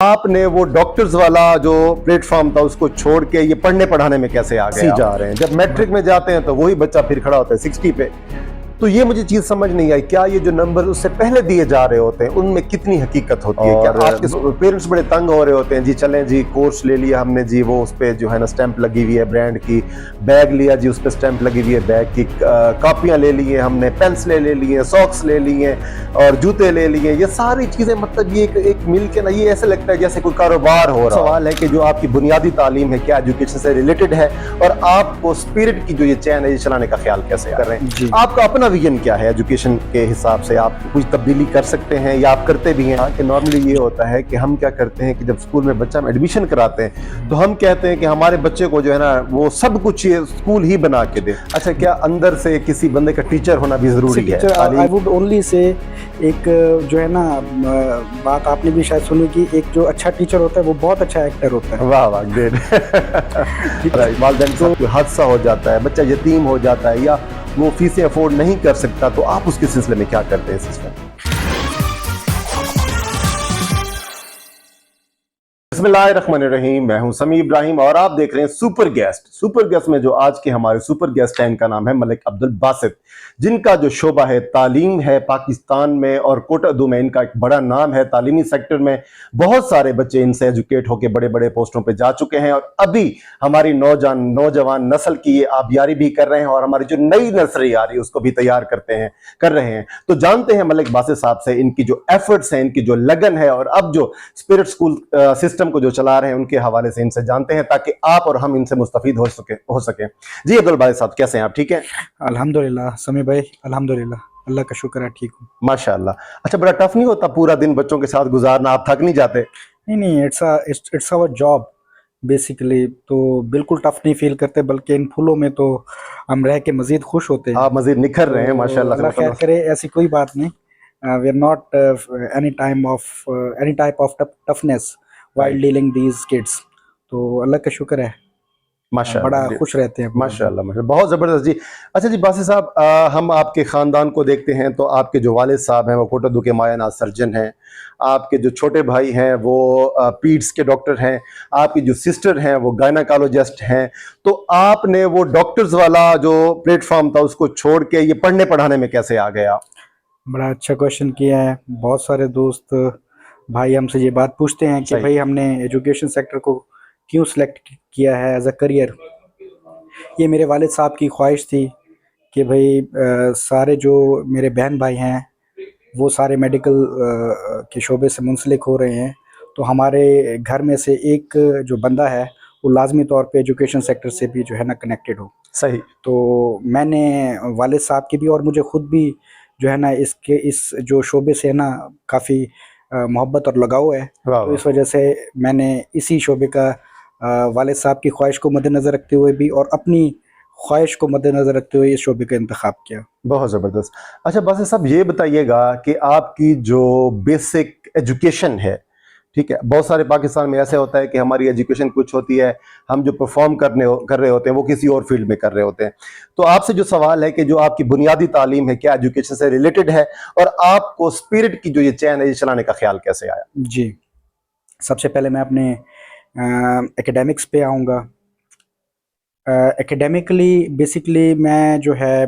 आपने वो डॉक्टर्स वाला जो प्लेटफॉर्म था उसको छोड़ के ये पढ़ने पढ़ाने में कैसे आ गए जा रहे हैं? जब मैट्रिक में जाते हैं तो वही बच्चा फिर खड़ा होता है 60 पे। तो ये मुझे चीज समझ नहीं आई, क्या ये जो नंबर उससे पहले दिए जा रहे होते हैं उनमें कितनी हकीकत होती है? क्या आपके पेरेंट्स बड़े तंग हो रहे होते हैं जी, चलें जी कोर्स ले लिया हमने जी, वो उस पे जो है ना स्टैंप लगी हुई है ब्रांड की, बैग लिया जी उस पे स्टैंप लगी हुई है बैग की, कॉपियां ले ली हैं हमने, पेंसिलें ले ली हैं, सॉक्स ले लिए हैं और जूते ले लिए, ये सारी चीजें मतलब ये एक मिल के ना ये ऐसे लगता है जैसे कोई कारोबार हो रहा है। सवाल है कि जो आपकी बुनियादी तालीम है क्या एजुकेशन से रिलेटेड है, और आपको स्पिरिट की जो ये चैन है ये चलाने का ख्याल कैसे कर रहे हैं? आपका अपना विजन क्या है एजुकेशन के हिसाब से? आप कुछ तब्दीली कर सकते हैं या आप करते भी हैं? कि नॉर्मली ये होता है कि हम क्या करते हैं कि जब स्कूल में बच्चा एडमिशन कराते हैं तो हम कहते हैं कि हमारे बच्चे को जो है ना वो सब कुछ ये स्कूल ही बना के दे। अच्छा, क्या अंदर से किसी बंदे का टीचर होना भी जरूरी है? आई वुड ओनली से एक जो है ना बात आपने भी शायद सुनी कि एक जो अच्छा टीचर होता है वो बहुत अच्छा एक्टर होता है। वाह वाह, ग्रेट। वालिदैन को कोई हादसा हो जाता है, बच्चा यतीम हो जाता है या वो फीसें अफोर्ड नहीं कर सकता, तो आप उसके सिलसिले में क्या करते हैं इस सिलसिले में? बिस्मिल्लाहिर्रहमानिर्रहीम, मैं हूं समी इब्राहिम और आप देख रहे हैं सुपर गेस्ट। सुपर गेस्ट में जो आज के हमारे सुपर गेस्ट हैं इनका नाम है मलिक अब्दुल बासित, जिनका जो शोबा है तालीम है पाकिस्तान में और कोटादू में इनका एक बड़ा नाम है। तालीमी सेक्टर में बहुत सारे बच्चे इनसे एजुकेट होकर बड़े बड़े पोस्टों पे जा चुके हैं और अभी हमारी नौजवान नस्ल की ये आबियारी भी कर रहे हैं और हमारी जो नई नस्ल आ रही है उसको भी तैयार कर रहे हैं। तो जानते हैं मलिक बासित साहब से इनकी जो एफर्ट्स हैं, इनकी जो लगन है और अब जो स्पिरिट स्कूल सिस्टम को जो चला रहे हैं उनके हवाले से इनसे जानते हैं ताकि आप और हम इनसे मुस्तफीद हो सके। जी अब्दुल बासित साहब, कैसे हैं आप? ठीक हैं अल्हम्दुलिल्लाह समी भाई, अल्हम्दुलिल्लाह, अल्लाह का शुक्र है, ठीक हूँ माशाल्लाह। अच्छा, बड़ा टफ नहीं होता पूरा दिन बच्चों के साथ गुजारना? आप थक नहीं जाते? नहीं, इट्स आवर जॉब बेसिकली। तो बिल्कुल टफ नहीं फील करते, बल्कि इन फूलों में तो हम रह के मजीद खुश होते हैं। आप मजीद निखर रहे हैं माशाल्लाह। अल्लाह खैर करे, ऐसी कोई बात नहीं। We are not any type of toughness while dealing these kids। तो अल्लाह का शुक्र है, माशाल्लाह, बड़ा खुश रहते हैं माशाल्लाह माशाल्लाह, बहुत ज़बरदस्त जी। अच्छा जी बासित साहब, हम आपके ख़ानदान को देखते हैं तो आपके जो वालिद साहब हैं वो कोटादू के मायानाज सर्जन हैं, आपके जो छोटे भाई हैं वो पीड्स के डॉक्टर हैं, आपकी जो सिस्टर हैं वो गायनाकोलॉजिस्ट हैं। तो आपने वो डॉक्टर्स वाला जो प्लेटफॉर्म था उसको छोड़ के ये पढ़ने पढ़ाने में कैसे आ गए आप? बड़ा अच्छा क्वेश्चन किया है। बहुत सारे दोस्त भाई हमसे ये बात पूछते हैं कि भाई हमने एजुकेशन सेक्टर को क्यों सिलेक्ट किया है एज अ करियर। ये मेरे वालिद साहब की ख्वाहिश थी कि भाई सारे जो मेरे बहन भाई हैं वो सारे मेडिकल के शोबे से मुंसलिक हो रहे हैं, तो हमारे घर में से एक जो बंदा है वो लाजमी तौर पे एजुकेशन सेक्टर से भी जो है ना कनेक्टेड हो। सही। तो मैंने वालिद साहब की भी और मुझे खुद भी जो है ना इस जो शोबे से है ना काफ़ी मोहब्बत और लगाव है। तो इस वजह से मैंने इसी शोबे का वालिद साहब की ख्वाहिश को मद्देनज़र रखते हुए भी और अपनी ख्वाहिश को मद्देनज़र रखते हुए इस शोबे का इंतखाब किया। बहुत ज़बरदस्त। अच्छा बासित साहब, ये बताइएगा कि आपकी जो बेसिक एजुकेशन है, ठीक है, बहुत सारे पाकिस्तान में ऐसे होता है कि हमारी एजुकेशन कुछ होती है, हम जो परफॉर्म कर रहे होते हैं वो किसी और फील्ड में कर रहे होते हैं। तो आपसे जो सवाल है कि जो आपकी बुनियादी तालीम है क्या एजुकेशन से रिलेटेड है, और आपको स्पिरिट की जो ये चैन है ये चलाने का ख्याल कैसे आया? जी, सबसे पहले मैं अपने एकेडमिक्स पे आऊँगा। एकेडमिकली बेसिकली मैं जो है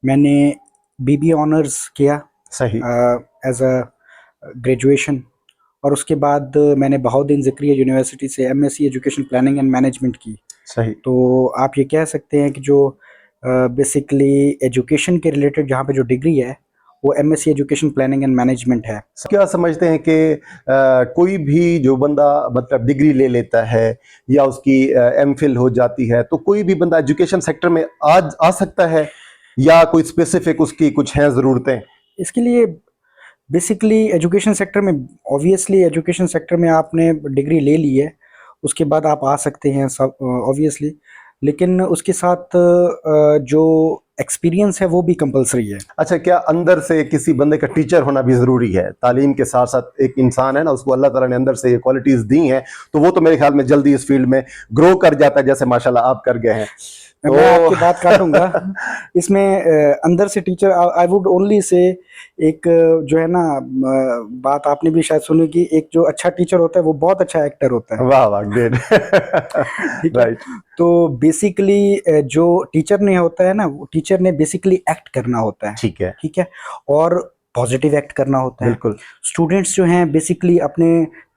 मैंने बीबीए ऑनर्स किया सही। एज अ ग्रेजुएशन, और उसके बाद मैंने बहाउद्दीन ज़िक्रिया यूनिवर्सिटी से MSc education planning and management की। सही। तो आप ये कह सकते हैं कि जो बेसिकली एजुकेशन के रिलेटेड जहाँ पे जो डिग्री है वो MSc education planning and management है। क्या समझते हैं कि कोई भी जो बंदा मतलब डिग्री ले लेता है या उसकी एमफिल हो जाती है, तो कोई भी बंदा एजुकेशन सेक्टर में आ सकता है या कोई स्पेसिफिक उसकी कुछ हैं ज़रूरतें? इसके लिए बेसिकली एजुकेशन सेक्टर में ऑब्वियसली एजुकेशन सेक्टर में आपने डिग्री ले ली है, उसके बाद आप आ सकते हैं सब ऑब्वियसली, लेकिन उसके साथ जो एक्सपीरियंस है वो भी कंपलसरी है। अच्छा, क्या अंदर से किसी बंदे का टीचर होना भी ज़रूरी है? तालीम के साथ साथ एक इंसान है ना, उसको अल्लाह ताला ने अंदर से ये क्वालिटीज़ दी हैं, तो वो तो मेरे ख्याल में जल्दी इस फील्ड में ग्रो कर जाता है जैसे माशाल्लाह आप कर गए हैं। मैं आपकी बात काटूंगा इसमें। अंदर से teacher, I would only say, एक जो है ना बात आपने भी शायद सुनी कि एक जो अच्छा टीचर होता है वो बहुत अच्छा एक्टर होता है। वाह वाह, ग्रेट। ठीक है। राइट। तो बेसिकली जो टीचर ने होता है ना, टीचर ने बेसिकली एक्ट करना होता है। ठीक है। ठीक है। और पॉजिटिव एक्ट करना होता है। बिल्कुल। स्टूडेंट्स जो हैं बेसिकली अपने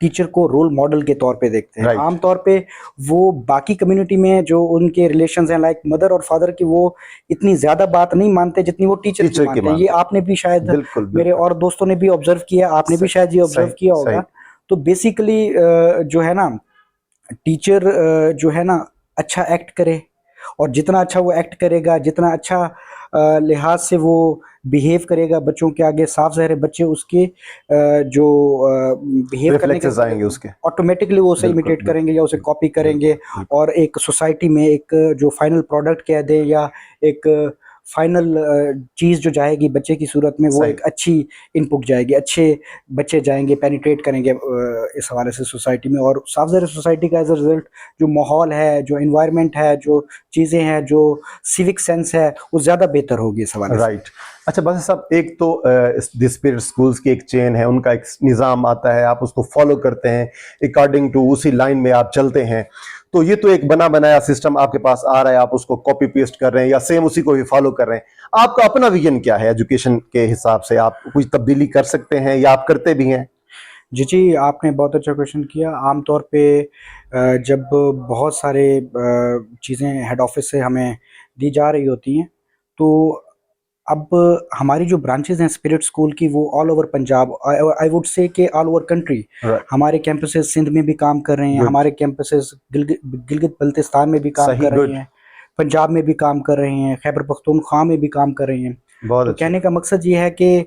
टीचर को रोल मॉडल के तौर पे देखते हैं। Right. आमतौर पे वो बाकी कम्युनिटी में जो उनके रिलेशंस हैं, लाइक मदर और फादर की, वो इतनी ज्यादा बात नहीं मानते जितनी वो टीचर की मानते हैं। ये आपने भी शायद, बिल्कुल, मेरे बिल्कुल। और दोस्तों ने भी ऑब्जर्व किया, आपने भी शायद ये ऑब्जर्व सही, किया सही। होगा। तो बेसिकली जो है ना, टीचर जो है ना अच्छा एक्ट करे, और जितना अच्छा वो एक्ट करेगा, जितना अच्छा लिहाज से वो बिहेव करेगा बच्चों के आगे, साफ ज़ाहिर है बच्चे उसके जो बिहेव करने के रिफ्लेक्सेस आएंगे उसके। ऑटोमेटिकली वो उसे बिल्कुल, इमिटेट बिल्कुल, करेंगे या उसे कॉपी करेंगे। बिल्कुल, बिल्कुल। और एक सोसाइटी में एक जो फाइनल प्रोडक्ट कह दे, या एक फाइनल चीज़ जो जाएगी बच्चे की सूरत में, वो सही। एक अच्छी इनपुट जाएगी, अच्छे बच्चे जाएंगे, पेनिट्रेट करेंगे इस हवाले से सोसाइटी में। और साफ ज़ाहिर सोसाइटी का एज अ रिजल्ट जो माहौल है, जो इन्वायरमेंट है, जो चीज़ें हैं, जो सिविक सेंस है, वो ज़्यादा बेहतर होगी इस हवाले से। राइट। अच्छा बासित साहब, एक तो दिस स्पिरिट स्कूल्स की एक चेन है, उनका एक निज़ाम आता है, आप उसको फॉलो करते हैं, अकॉर्डिंग टू उसी लाइन में आप चलते हैं। तो ये तो एक बना बनाया सिस्टम आपके पास आ रहा है, आप उसको कॉपी पेस्ट कर रहे हैं या सेम उसी को ही फॉलो कर रहे हैं। आपका अपना विजन क्या है एजुकेशन के हिसाब से? आप कुछ तब्दीली कर सकते हैं या आप करते भी हैं? जी, आपने बहुत अच्छा क्वेश्चन किया। आम तौर पे जब बहुत सारे चीज़ें हेड ऑफ़िस से हमें दी जा रही होती हैं, तो अब हमारी जो ब्रांचेज़ हैं स्पिरिट स्कूल की, वो all over Punjab, I would say कि ऑल ओवर कंट्री। राइट। हमारे कैंपसेस सिंध में भी काम कर रहे हैं, गुड। हमारे कैंपसेस गिलगित बल्तिस्तान में भी काम सही, कर रहे गुड। हैं, पंजाब में भी काम कर रहे हैं, खैबर पख्तूनख्वा में भी काम कर रहे हैं। बहुत तो अच्छे। कहने का मकसद ये है कि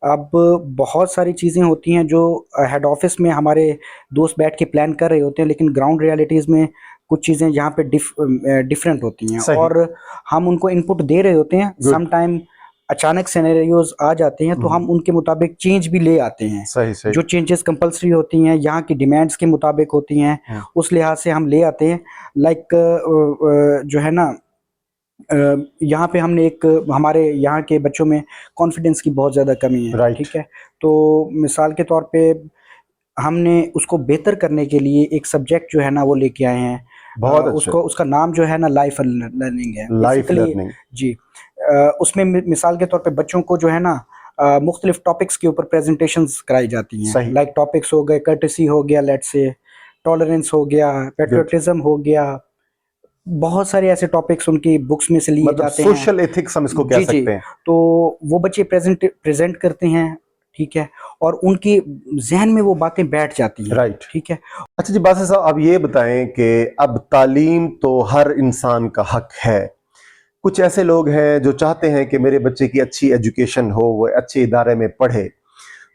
अब बहुत सारी चीज़ें होती हैं जो हेड ऑफ़िस में हमारे दोस्त बैठ के प्लान कर रहे होते हैं, लेकिन ग्राउंड रियलिटीज़ में कुछ चीज़ें यहाँ पे डिफरेंट होती हैं, सही। और हम उनको इनपुट दे रहे होते हैं। गुड। सम टाइम अचानक सिनेरियोज़ आ जाते हैं, तो हम उनके मुताबिक चेंज भी ले आते हैं। सही, सही। जो चेंजेस कंपल्सरी होती हैं, यहाँ की डिमांड्स के मुताबिक होती हैं, उस लिहाज से हम ले आते हैं। लाइक जो है ना, यहाँ पे हमने एक, हमारे यहाँ के बच्चों में कॉन्फिडेंस की बहुत ज़्यादा कमी है। राइट। ठीक है। तो मिसाल के तौर पे हमने उसको बेहतर करने के लिए एक सब्जेक्ट जो है ना वो लेके आए हैं। बहुत अच्छे। उसको, उसका नाम जो है ना लाइफ लर्निंग है लाइफ बेसिकली। लर्निंग। जी। उसमें मिसाल के तौर पे बच्चों को जो है ना मुख्तलिफ टॉपिक्स के ऊपर प्रेजेंटेशंस कराई जाती हैं। सही। लाइक टॉपिक्स हो गए, कर्टेसी हो गया, लेट्स से टॉलरेंस हो गया, गुड। पेट्रियोटिज्म हो गया। बहुत सारे ऐसे टॉपिक्स उनकी बुक्स में से लिए मतलब जाते हैं। सोशल एथिक्स हम इसको कह जी, जी। सकते हैं। तो वो बच्चे प्रेज़ेंट करते हैं, ठीक है? और उनकी ज़हन में वो बातें बैठ जाती हैं, राइट। ठीक है? अच्छा जी बासित साहब, आप ये बताएं कि अब तालीम तो हर इंसान का हक है। कुछ ऐसे लोग हैं जो चाहते हैं कि मेरे बच्चे की अच्छी एजुकेशन हो, वो अच्छे इदारे में पढ़े,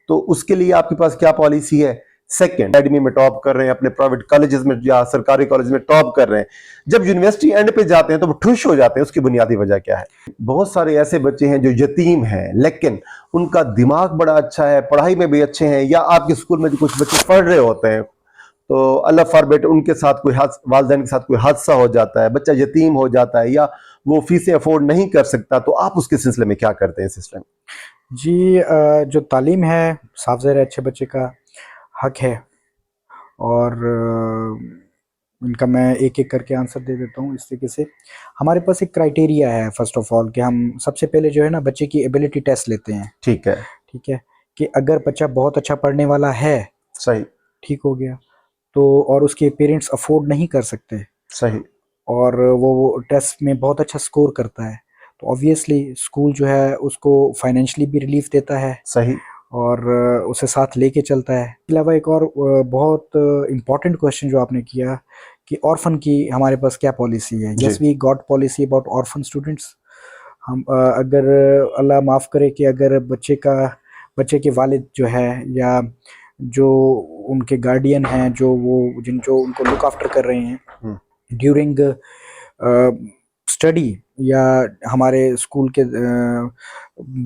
तो उसके लिए आपके पास क्या पॉलिसी है? सेकंड, एकेडमी में टॉप कर रहे हैं, अपने प्राइवेट कॉलेजेस में या सरकारी कॉलेज में टॉप कर रहे हैं, जब यूनिवर्सिटी एंड पे जाते हैं तो वो ठुश हो जाते हैं, उसकी बुनियादी वजह क्या है? बहुत सारे ऐसे बच्चे हैं जो यतीम हैं, लेकिन उनका दिमाग बड़ा अच्छा है, पढ़ाई में भी अच्छे हैं, या आपके स्कूल में जो कुछ बच्चे पढ़ रहे होते हैं, तो अल्लाह फॉरबिड उनके साथ कोई वालिदैन के साथ कोई हादसा हो जाता है, बच्चा यतीम हो जाता है, या वो फीसें अफोर्ड नहीं कर सकता, तो आप उसके सिलसिले में क्या करते हैं सिस्टम? जी, जो तालीम है, साफ़ ज़ाहिर है अच्छे बच्चे का हक है, और इनका मैं एक-एक करके आंसर दे देता हूँ इस तरीके से। हमारे पास एक क्राइटेरिया है फ़र्स्ट ऑफ़ ऑल, कि हम सबसे पहले जो है ना बच्चे की एबिलिटी टेस्ट लेते हैं, ठीक है। ठीक है? कि अगर बच्चा बहुत अच्छा पढ़ने वाला है, सही। ठीक हो गया, तो और उसके पेरेंट्स अफ़ोर्ड नहीं कर सकते, सही। और वो टेस्ट में बहुत अच्छा स्कोर करता है, तो ऑब्वियसली स्कूल जो है उसको फाइनेंशियली भी रिलीफ़ देता है, सही। और उसे साथ लेके चलता है। इसके अलावा एक और बहुत इम्पोर्टेंट क्वेश्चन जो आपने किया कि ऑर्फन की हमारे पास क्या पॉलिसी है? जी। Yes, we got policy about orphan students. हम अगर अल्लाह माफ़ करे कि अगर बच्चे के वालिद जो है, या जो उनके गार्डियन हैं, जो उनको लुक आफ्टर कर रहे हैं ड्यूरिंग स्टडी, या हमारे स्कूल के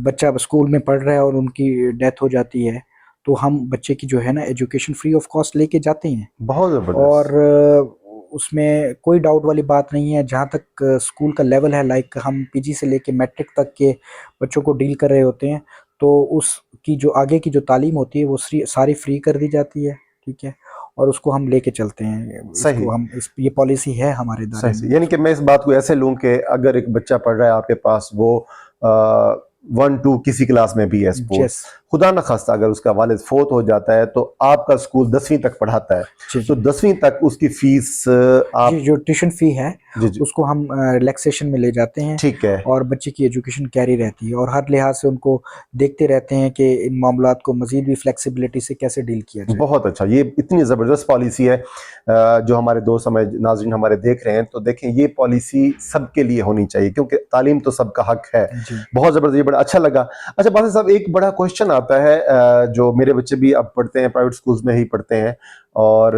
बच्चा स्कूल में पढ़ रहा है और उनकी डेथ हो जाती है, तो हम बच्चे की जो है ना एजुकेशन फ्री ऑफ कॉस्ट लेके जाते हैं। बहुत और जबरदस्त। उसमें कोई डाउट वाली बात नहीं है। जहाँ तक स्कूल का लेवल है, लाइक हम पीजी से लेके मैट्रिक तक के बच्चों को डील कर रहे होते हैं, तो उसकी जो आगे की जो तालीम होती है वो सारी फ्री कर दी जाती है, ठीक है, और उसको हम लेके चलते हैं। सही। इसको हम ये पॉलिसी है हमारे दायरे सही में। यानी कि मैं इस बात को ऐसे लूं कि अगर एक बच्चा पढ़ रहा है आपके पास, वो 1-2 किसी क्लास में भी है सपोज, यस खुदा न खास्ता अगर उसका वालिद फोत हो जाता है तो आपका स्कूल 10वीं तक पढ़ाता है, जी तो जी 10वीं तक उसकी फीस आप जी, जो ट्यूशन फी है जी जी उसको हम रिलैक्सेशन में ले जाते हैं, ठीक है। और बच्चे की एजुकेशन कैरी रहती है, और हर लिहाज से उनको देखते रहते हैं कि इन मामलात को मजीद भी फ्लेक्सिबिलिटी से कैसे डील किया जाए। बहुत अच्छा, ये इतनी ज़बरदस्त पॉलिसी है। जो हमारे दोस्त हमारे नाज़रीन हमारे देख रहे हैं, तो देखें ये पॉलिसी सबके लिए होनी चाहिए, क्योंकि तालीम तो सबका हक है। जी बहुत ज़बरदस्त, ये बड़ा अच्छा लगा। अच्छा बादल साहब, एक बड़ा क्वेश्चन आता है, जो मेरे बच्चे भी अब पढ़ते हैं, प्राइवेट स्कूल्स में ही पढ़ते हैं, और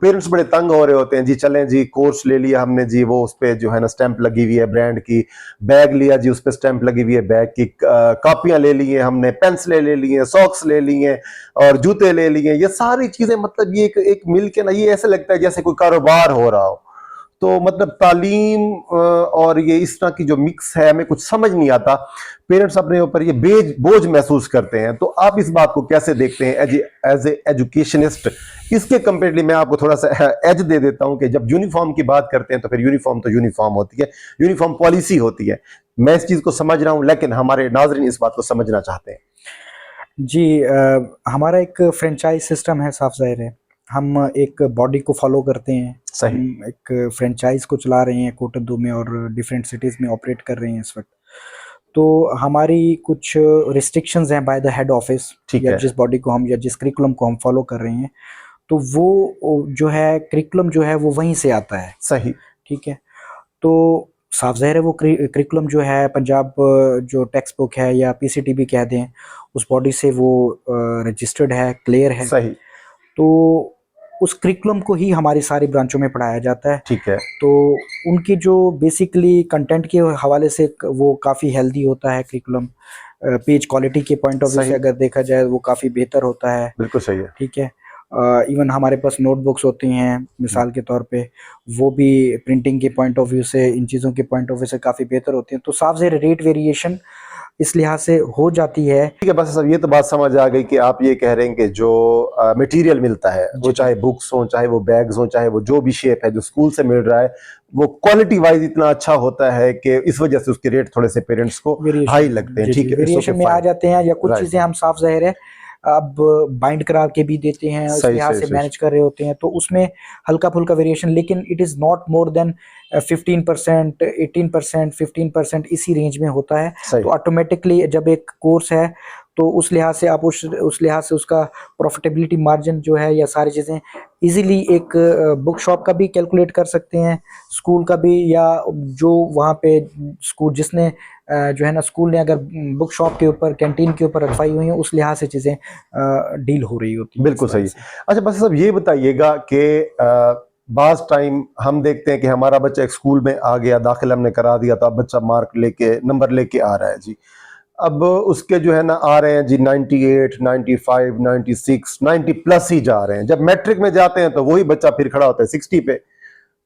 पेरेंट्स बड़े तंग हो रहे होते हैं जी, चलें जी कोर्स ले लिया हमने जी, वो उस पर जो है ना स्टैंप लगी हुई है ब्रांड की, बैग लिया जी उस पर स्टैंप लगी हुई है बैग की, कापियां ले ली हैं हमने, पेंसिलें ले ली हैं, सॉक्स ले लिए हैं, और जूते ले लिए, ये सारी चीजें, मतलब ये एक मिल के ना, ये ऐसे लगता है जैसे कोई कारोबार हो रहा हो। तो मतलब तालीम और ये इस तरह की जो मिक्स है, हमें कुछ समझ नहीं आता, पेरेंट्स अपने ऊपर ये बोझ महसूस करते हैं। तो आप इस बात को कैसे देखते हैं एज ए एजुकेशनिस्ट? इसके कंपेरेटिवली मैं आपको थोड़ा सा एज दे देता हूं कि जब यूनिफॉर्म की बात करते हैं तो फिर यूनिफॉर्म तो यूनिफॉर्म होती है, यूनिफॉर्म पॉलिसी होती है। मैं इस चीज को समझ रहा हूं, लेकिन हमारे नाजरीन इस बात को समझना चाहते हैं। जी, हमारा एक फ्रेंचाइज सिस्टम है, साफ जाहिर है। हम एक बॉडी को फॉलो करते हैं, सही। हम एक फ्रेंचाइज को चला रहे हैं कोटद्दू में, और डिफरेंट सिटीज़ में ऑपरेट कर रहे हैं इस वक्त। तो हमारी कुछ रिस्ट्रिक्शंस हैं बाय द हेड ऑफिस, ठीक या है। जिस बॉडी को हम, या जिस करिकुलम को हम फॉलो कर रहे हैं, तो वो जो है करिकुलम जो है वो वहीं से आता है, सही। ठीक है। तो साफ ज़ाहिर है वो करिकुलम जो है पंजाब जो टेक्स्ट बुक है, या पीसीटीबी कह दें, उस बॉडी से वो रजिस्टर्ड है, क्लियर है। सही। तो उस करिकुलम को ही हमारी सारी ब्रांचों में पढ़ाया जाता है। ठीक है। तो उनकी जो बेसिकली कंटेंट के हवाले से वो काफ़ी हेल्दी होता है करिकुलम, पेज क्वालिटी के पॉइंट ऑफ व्यू से सही। अगर देखा जाए वो काफ़ी बेहतर होता है, बिल्कुल सही है। ठीक है। इवन हमारे पास नोटबुक्स होती हैं मिसाल के तौर पे, वो भी प्रिंटिंग के पॉइंट ऑफ व्यू से, इन चीज़ों के पॉइंट ऑफ व्यू से काफ़ी बेहतर होती हैं। तो साफ ज़ाहिर रेट वेरिएशन इस लिहाज से हो जाती है। ठीक है, बस सब ये तो बात समझ आ गई कि आप ये कह रहे हैं कि जो मटेरियल मिलता है, वो जी जी चाहे बुक्स हो, चाहे वो बैग्स हो, चाहे वो जो भी शेप है जो स्कूल से मिल रहा है, वो क्वालिटी वाइज इतना अच्छा होता है कि इस वजह से उसके रेट थोड़े से पेरेंट्स को हाई लगते हैं। जी ठीक जी है, वेरिएशन में आ जाते हैं, या कुछ राइट। चीज़ें हम साफ ज़ाहिर है अब बाइंड करा के भी देते हैं, इस सही लिहाज सही से सही। मैनेज कर रहे होते हैं, तो उसमें हल्का फुल्का वेरिएशन, लेकिन it is not more than 15%, 18%, 15% इसी रेंज में होता है। सही। तो ऑटोमेटिकली जब एक कोर्स है, तो उस लिहाज से आप उस लिहाज से उसका प्रॉफिटेबिलिटी मार्जिन जो है, या सारी चीज़ें इजीली एक बुक शॉप का भी कैलकुलेट कर सकते हैं, स्कूल का भी, या जो वहाँ पे स्कूल जिसने जो है ना, स्कूल ने अगर बुक शॉप के ऊपर, कैंटीन के ऊपर रखवाई हुई हैं, उस लिहाज से चीज़ें डील हो रही होती हैं बिल्कुल इस वजह सही। से। अच्छा बस सब ये बताइएगा कि बाज़ टाइम हम देखते हैं कि हमारा बच्चा एक स्कूल में आ गया, दाखिला हमने करा दिया, तो अब बच्चा मार्क लेके, नंबर लेके आ रहा है जी। अब उसके जो है ना आ रहे हैं जी 98, 95, 96, 90 प्लस ही जा रहे हैं। जब मैट्रिक में जाते हैं तो वही बच्चा फिर खड़ा होता है 60 पे।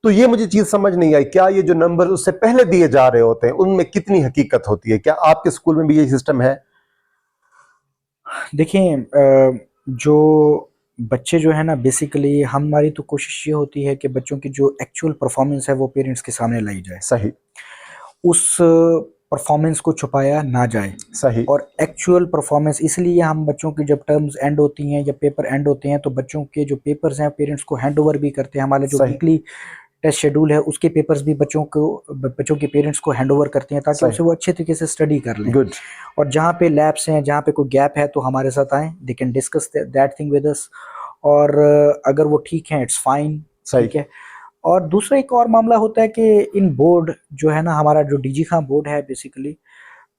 तो ये मुझे चीज समझ नहीं आई, क्या ये जो नंबर उससे पहले दिए जा रहे होते हैं उनमें कितनी हकीकत होती है? क्या आपके स्कूल में भी ये सिस्टम है? देखिए, जो बच्चे जो है ना, बेसिकली हमारी तो कोशिश ये होती है कि बच्चों की जो एक्चुअल परफॉर्मेंस है वो पेरेंट्स के सामने लाई जाए, सही। उस परफॉर्मेंस को छुपाया ना जाए। सही। और एक्चुअल परफॉर्मेंस इसलिए हम बच्चों की जब टर्म्स एंड होती हैं या पेपर एंड होते हैं, तो बच्चों के जो पेपर्स हैं पेरेंट्स को हैंड ओवर भी करते हैं। हमारे जो सही। वीकली टेस्ट शेड्यूल है उसके पेपर्स भी बच्चों के पेरेंट्स को हैंड ओवर करते हैं, ताकि सही। उसे वो अच्छे तरीके से स्टडी कर लें। गुड। और जहाँ पे लैब्स हैं, जहाँ पे कोई गैप है, तो हमारे साथ आएँ, they can discuss that thing with us. और अगर वो ठीक है, इट्स फाइन, सही। ठीक है। और दूसरा एक और मामला होता है कि इन बोर्ड जो है ना, हमारा जो डीजी खां बोर्ड है बेसिकली,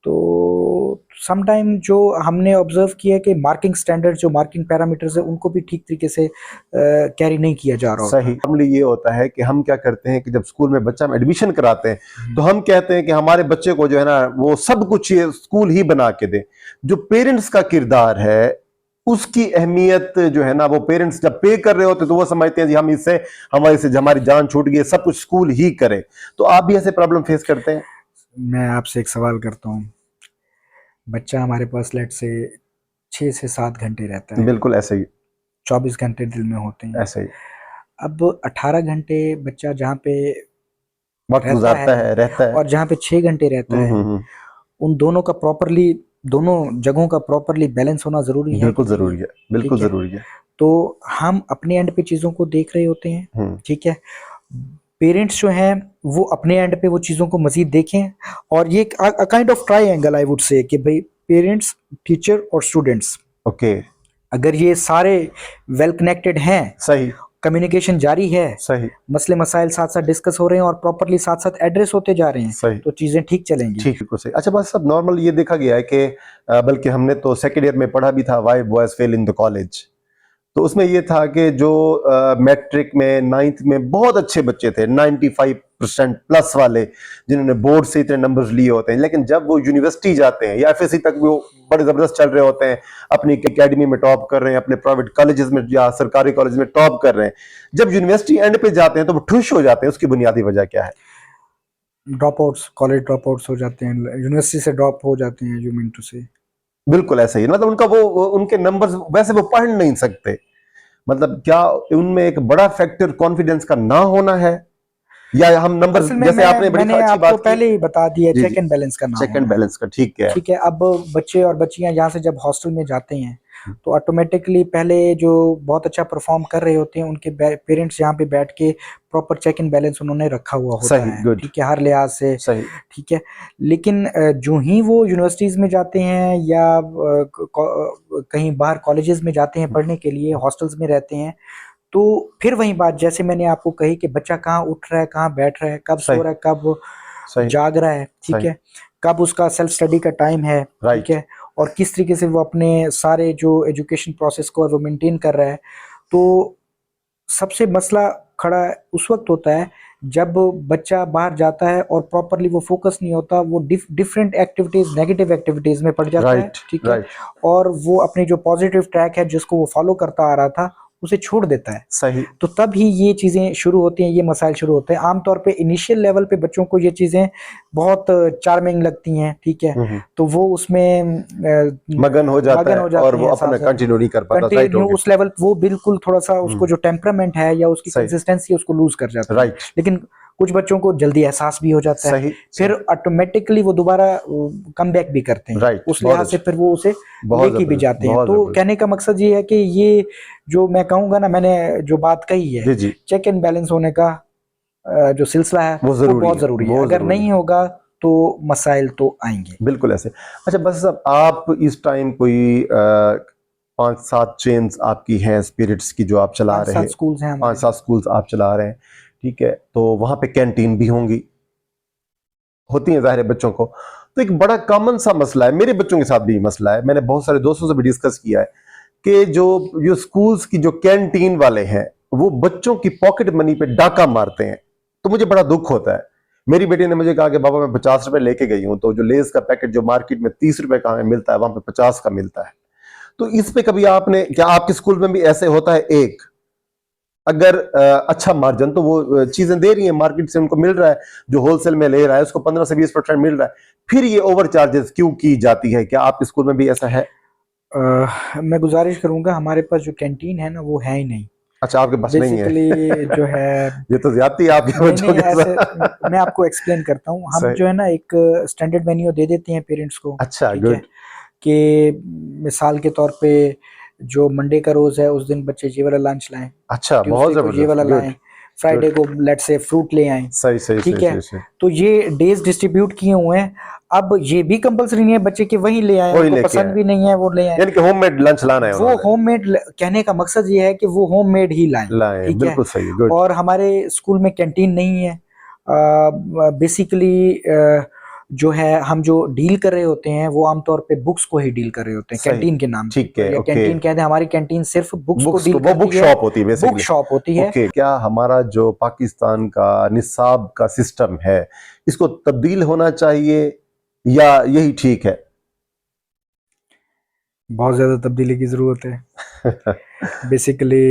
तो सम टाइम जो हमने ऑब्जर्व किया है कि मार्किंग स्टैंडर्ड, जो मार्किंग पैरामीटर्स है, उनको भी ठीक तरीके से कैरी नहीं किया जा रहा होता। सही। नॉर्मली ये होता है कि हम क्या करते हैं कि जब स्कूल में बच्चा हम एडमिशन कराते हैं तो हम कहते हैं कि हमारे बच्चे को जो है ना वो सब कुछ ये स्कूल ही बना के दे। जो पेरेंट्स का किरदार है उसकी अहमियत जो है ना, वो पेरेंट्स जब पे कर रहे होते तो वो समझते हैं जी हम इससे हमारी जान छूट गई, सब कुछ स्कूल ही करे। तो आप भी ऐसे प्रॉब्लम फेस करते हैं? मैं आपसे एक सवाल करता हूँ, बच्चा हमारे पास लेट से 6 से 7 घंटे रहता है, बिल्कुल ऐसे ही, 24 घंटे दिन में होते हैं। ऐसे ही अब 18 घंटे बच्चा जहाँ पे वक्त रहता गुजारता है है, रहता है। और जहाँ पे 6 घंटे रहता है, हम्म। उन दोनों का प्रॉपरली, दोनों जगहों का प्रॉपरली बैलेंस होना ज़रूरी है कि बिल्कुल नहीं जरूरी है? है, बिल्कुल ठीक है? जरूरी है। तो हम अपने एंड पे चीज़ों को देख रहे होते हैं, हम्म। ठीक है? पेरेंट्स जो हैं वो अपने एंड पे वो चीज़ों को मज़ीद देखें, और ये एक kind of triangle I would say कि भई पेरेंट्स, टीचर और स्टूडेंट्स, ओके। अगर ये सारे वेल कनेक्टेड हैं, सही, कम्युनिकेशन जारी है, सही, मसले मसाइल साथ साथ डिस्कस हो रहे हैं और प्रॉपरली साथ साथ एड्रेस होते जा रहे हैं, सही, तो चीज़ें ठीक चलेंगी। ठीक, बिल्कुल सही। अच्छा, बस अब नॉर्मल ये देखा गया है कि बल्कि हमने तो सेकेंड ईयर में पढ़ा भी था, why boys fail in the college. तो उसमें ये था कि जो मैट्रिक में, नाइन्थ में बहुत अच्छे बच्चे थे, 95% प्लस वाले, जिन्होंने बोर्ड से इतने नंबर्स लिए होते हैं, लेकिन जब वो यूनिवर्सिटी जाते हैं या एफएससी तक वो बड़े जबरदस्त चल रहे होते हैं, अपनी एकेडमी में टॉप कर रहे हैं, अपने प्राइवेट कॉलेजेस में या सरकारी कॉलेज में टॉप कर रहे हैं, जब यूनिवर्सिटी एंड पे जाते हैं तो वो ठुश हो जाते हैं। उसकी बुनियादी वजह क्या है? Drop outs, college drop outs हो जाते हैं, यूनिवर्सिटी से ड्रॉप हो जाते हैं, यू मीन टू से। बिल्कुल ऐसा ही, मतलब उनका उनके नंबर्स वैसे वो पढ़ नहीं सकते। मतलब क्या उनमें एक बड़ा फैक्टर कॉन्फिडेंस का ना होना है, या हम नंबर, असल में जैसे आपने बड़ी मैंने अच्छी आपको बात की, पहले ही बता दिया, जी चेक जी, एंड बैलेंस का ना चेक एंड होना। बैलेंस का, ठीक है। ठीक है, अब बच्चे और बच्चियां यहाँ से जब हॉस्टल में जाते हैं तो ऑटोमेटिकली पहले जो बहुत अच्छा परफॉर्म कर रहे होते हैं उनके पेरेंट्स यहाँ पे बैठ के प्रॉपर चेक एंड बैलेंस उन्होंने रखा हुआ होता सही, है, गुड, ठीक है, हर लिहाज से। सही, ठीक है, लेकिन जो ही वो यूनिवर्सिटीज़ में जाते हैं या कहीं बाहर कॉलेजेस में जाते हैं पढ़ने के लिए, हॉस्टल्स में रहते हैं, तो फिर वही बात जैसे मैंने आपको कही कि बच्चा कहाँ उठ रहा है, कहाँ बैठ रहा है, कब सही, सो रहा है, कब सही, जाग रहा है, ठीक सही, है, कब उसका सेल्फ स्टडी का टाइम है, ठीक राइट, है, और किस तरीके से वो अपने सारे जो एजुकेशन प्रोसेस को है वो मेंटेन कर रहा है। तो सबसे मसला खड़ा उस वक्त होता है जब बच्चा बाहर जाता है और प्रॉपरली वो फोकस नहीं होता, वो डिफरेंट एक्टिविटीज, नेगेटिव एक्टिविटीज में पड़ जाता है, राइट, ठीक है, राइट, और वो अपनी जो पॉजिटिव ट्रैक है जिसको वो फॉलो करता आ रहा था उसे छोड़ देता है। सही, तो तब ही ये चीज़ें शुरू होती हैं, ये मसाइल शुरू होते हैं। आमतौर पे इनिशियल लेवल पे बच्चों को ये चीज़ें बहुत चार्मिंग लगती हैं, ठीक है, तो वो उसमें मगन हो जाता मगन है हो और जाते वो हैं अपना साथ साथ, कंटिन्यू नहीं कर पाता, राइट हो कंटिन्यू उस गया। लेवल वो बिल्कुल थोड़ा-सा उसको जो टेम्परामेंट है या उसकी सही, कंसिस्टेंसी है उसको लूज़ कर जाता है। राइट, लेकिन कुछ बच्चों को जल्दी एहसास भी हो जाता है, सही, फिर ऑटोमेटिकली वो दोबारा कमबैक भी करते हैं। राइट, उस बहुत लिहाज से अच्छा, फिर वो उसे बहुत लेके भी जबरदस्त, जाते हैं। बहुत तो जबरदस्त, कहने का मकसद ये है कि ये जो मैं कहूँगा ना, मैंने जो बात कही है, जी जी, चेक एंड बैलेंस होने का जो सिलसिला है वो वो जरूरी बहुत है, ज़रूरी है। वो अगर जरूरी नहीं है, होगा तो मसाइल तो आएँगे। बिल्कुल ऐसे। अच्छा, बस अब आप इस टाइम कोई 5-7 चेन्स आपकी हैं स्पिरिट्स की जो आप चला रहे 5-7 हैं, स्कूल्स हैं हमारे। 5-7 स्कूल्स आप चला रहे हैं, ठीक है, तो वहां पे कैंटीन भी होंगी, होती है, जाहिर है बच्चों को। तो एक बड़ा कॉमन सा मसला है, मेरे बच्चों के साथ भी मसला है, मैंने बहुत सारे दोस्तों से भी डिस्कस किया है कि जो जो स्कूल्स की जो कैंटीन वाले हैं वो बच्चों की पॉकेट मनी पे डाका मारते हैं। तो मुझे बड़ा दुख होता है। मेरी बेटी ने मुझे कहा कि बाबा मैं 50 रुपए लेके गई हूं, तो जो लेस का पैकेट जो मार्केट में 30 रुपए का मिलता है वहां पे 50 का मिलता है। तो इस पे कभी आपने, क्या आपके स्कूल में भी ऐसे होता है? एक अगर अच्छा मार्जिन तो वो चीजें दे रही है, मार्केट से उनको मिल रहा है, जो होलसेल में ले रहा है उसको 15 से 20% मिल रहा है, फिर ये ओवर चार्जेस क्यों की जाती है? क्या आपके स्कूल में भी ऐसा है? मैं गुजारिश करूँगा, हमारे पास जो कैंटीन है ना वो है ही नहीं। अच्छा, आपके पास नहीं है? बेसिकली जो है ये तो ज्यादती है आपके नहीं, बच्चों नहीं, के ऐसे साथ। मैं आपको एक्सप्लेन करता हूँ। हम सही, जो है ना एक स्टैंडर्ड मेन्यू दे देते हैं पेरेंट्स को, अच्छा, ठीक है? गुड, कि मिसाल के तौर पे जो मंडे का रोज़ है उस दिन बच्चे ये वाला लंच लाएँ, अच्छा, बहुत ट्यूसडे को ये जबरदस्त, वाला गुड, लाएँ, फ्राइडे गुड, को लेट्स से फ्रूट ले आएँ, सही सही सही ठीक है? सही सही, तो ये डेज़ डिस्ट्रीब्यूट किए हुए हैं। अब ये भी कंपल्सरी नहीं है बच्चे कि वही ले आएँ, वही उनको लेके पसंद आए, भी नहीं है वो ले आएँ। यानी कि होममेड लंच लाना है वो उन्होंने। होममेड कहने का मकसद ये है कि वो होममेड ही लाएँ, लाए, ठीक है? बिल्कुल सही, गुड, और हमारे स्कूल में कैंटीन नहीं है। बेसिकली जो है हम जो डील कर रहे होते हैं वो आमतौर पे बुक्स को ही डील कर रहे होते हैं सही, कैंटीन के नाम ठीक पे, है, या ओके, कैंटीन कहते हैं, हमारी कैंटीन सिर्फ बुक्स को बुक्स डील को, वो बुक करती है, शॉप होती है बुक बेसिकली। शॉप होती है। ओके, क्या हमारा जो पाकिस्तान का निसाब का सिस्टम है इसको तब्दील होना चाहिए या यही ठीक है? बहुत ज़्यादा तब्दीली की ज़रूरत है। बेसिकली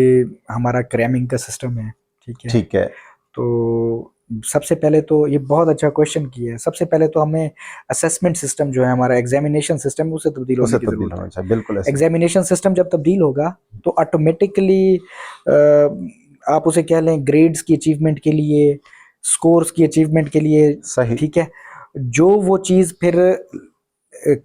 हमारा क्रैमिंग का सिस्टम है, ठीक है। ठीक है। तो सबसे पहले तो ये बहुत अच्छा क्वेश्चन किया है। सबसे पहले तो हमें असेसमेंट सिस्टम जो है हमारा एग्जामिनेशन सिस्टम उसे तब्दील होने उसे की तब्दील ज़रूरत होना है। चाहिए, बिल्कुल ऐसे। एग्जामिनेशन सिस्टम जब तब्दील होगा तो ऑटोमेटिकली आप उसे कह लें ग्रेड्स की अचीवमेंट के लिए, स्कोर्स की अचीवमेंट के लिए, सही। ठीक है। जो वो चीज़ फिर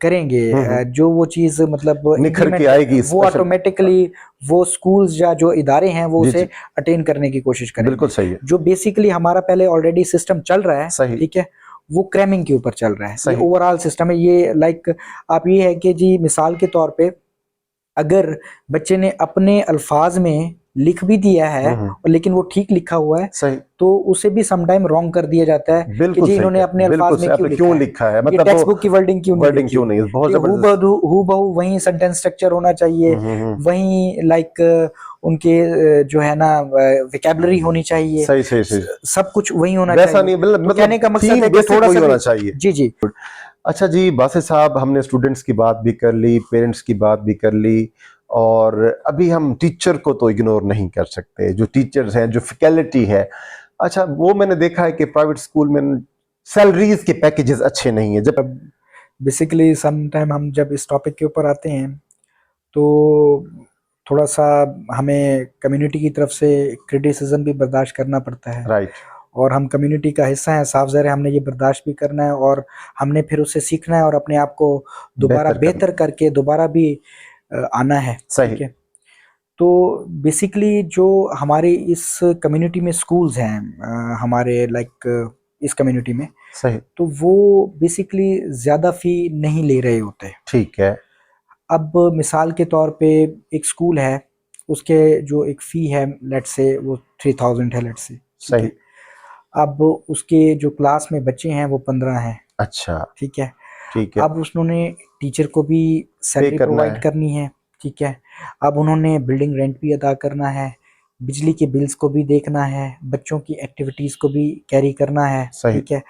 करेंगे, जो वो चीज़ मतलब निखर के इम्प्लीमेंट, आएगी वो स्पेशल। ऑटोमेटिकली वो स्कूल्स या जो इदारे हैं वो जी उसे जी, अटेन करने की कोशिश बिल्कुल करेंगे। सही है। जो बेसिकली हमारा पहले ऑलरेडी सिस्टम चल रहा है, सही। ठीक है, वो क्रैमिंग के ऊपर चल रहा है। ये सही। ओवरऑल सिस्टम है। ये लाइक आप ये है कि जी मिसाल के तौर पे अगर बच्चे ने अपने अल्फाज में लिख भी दिया है और लेकिन वो ठीक लिखा हुआ है, सही। तो उसे भी समटाइम रॉन्ग कर दिया जाता है कि बिल्कुल जी सही इन्होंने है, अपने बिल्कुल अल्फाज में सही। आपने क्यों क्यों लिखा है, लिखा है, ये मतलब टेक्स्ट वो बुक की वर्डिंग क्यों नहीं वर्डिंग लिखी, क्यों नहीं, बहुत ये जबरदस्त। हु बहू वही सेंटेंस स्ट्रक्चर होना चाहिए, वही लाइक उनके जो है ना विकेबलरी होनी चाहिए, सही सही सही। सब कुछ वही होना वैसा चाहिए। नहीं, मतलब तो कहने का मकसद थीम है कि बेसिक थोड़ा वही सा होना भी, चाहिए। जी जी। अच्छा जी बासित साहब, हमने स्टूडेंट्स की बात भी कर ली, पेरेंट्स की बात भी कर ली, और अभी हम टीचर को तो इग्नोर नहीं कर सकते, जो टीचर्स हैं, जो फैकल्टी है। अच्छा, वो मैंने देखा है कि प्राइवेट स्कूल में सैलरीज के पैकेजेस अच्छे नहीं है। जब बेसिकली सम टाइम हम जब इस टॉपिक के ऊपर आते हैं तो थोड़ा सा हमें कम्युनिटी की तरफ से क्रिटिसिज्म भी बर्दाश्त करना पड़ता है, राइट, और हम कम्युनिटी का हिस्सा हैं, साफ ज़ाहिर है हमने ये बर्दाश्त भी करना है और हमने फिर उससे सीखना है और अपने आप को दोबारा बेहतर करना। बेहतर करके दोबारा भी आना है, सही। ठीक है। तो बेसिकली जो हमारे इस कम्युनिटी में स्कूल्स हैं, हमारे लाइक इस कम्युनिटी में, सही। तो वो बेसिकली ज़्यादा फ़ी नहीं ले रहे होते। ठीक है। अब मिसाल के तौर पे एक स्कूल है, उसके जो एक फ़ी है लेट्स से वो 3000 है लेट्स से, ठीक सही। है। अब उसके जो क्लास में बच्चे हैं वो 15 हैं, अच्छा। ठीक है। ठीक है। अब उन्होंने टीचर को भी पे सैलरी करना प्रोवाइड है। करनी है, ठीक है। अब उन्होंने बिल्डिंग रेंट भी अदा करना है, बिजली के बिल्स को भी देखना है, बच्चों की एक्टिविटीज़ को भी कैरी करना है, सही। ठीक है।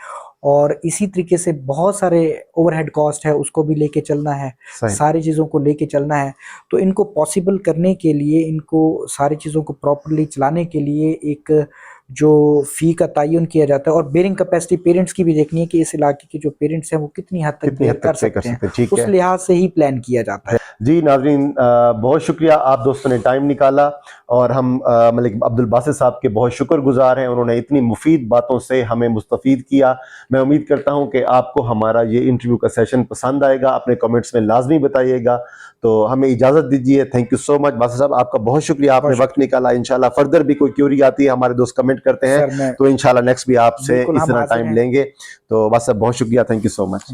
और इसी तरीके से बहुत सारे ओवरहेड कॉस्ट है उसको भी लेके चलना है, सही। सारी चीज़ों को लेके चलना है। तो इनको पॉसिबल करने के लिए, इनको सारी चीज़ों को प्रॉपर्ली चलाने के लिए एक जो फ़ी का तयन किया जाता है, और बेयरिंग कैपेसिटी पेरेंट्स की भी देखनी है कि इस इलाके के जो पेरेंट्स हैं वो कितनी हद तक कितनी बेयर हद कर तक पे कर सकते हैं, सकते हैं, ठीक उस है। लिहाज से ही प्लान किया जाता है। जी नाज़रीन, बहुत शुक्रिया आप दोस्तों ने टाइम निकाला, और हम मलिक अब्दुल बासित साहब के बहुत शुक्रगुजार हैं। उन्होंने इतनी मुफीद बातों से हमें मुस्तफ़ीद किया। मैं उम्मीद करता हूं कि आपको हमारा ये इंटरव्यू का सेशन पसंद आएगा। अपने कमेंट्स में लाजमी बताइएगा। तो हमें इजाज़त दीजिए। Thank you so much Basit साहब, आपका बहुत शुक्रिया, आपने बहुत वक्त निकाला। इंशाल्लाह फर्दर भी कोई क्यूरी आती है, हमारे दोस्त कमेंट करते हैं, सर मैं तो इंशाल्लाह नेक्स्ट भी आपसे बिल्कुल इस हम तरह हाजिर टाइम हैं। लेंगे। तो बासित साहब बहुत शुक्रिया, थैंक यू सो मच।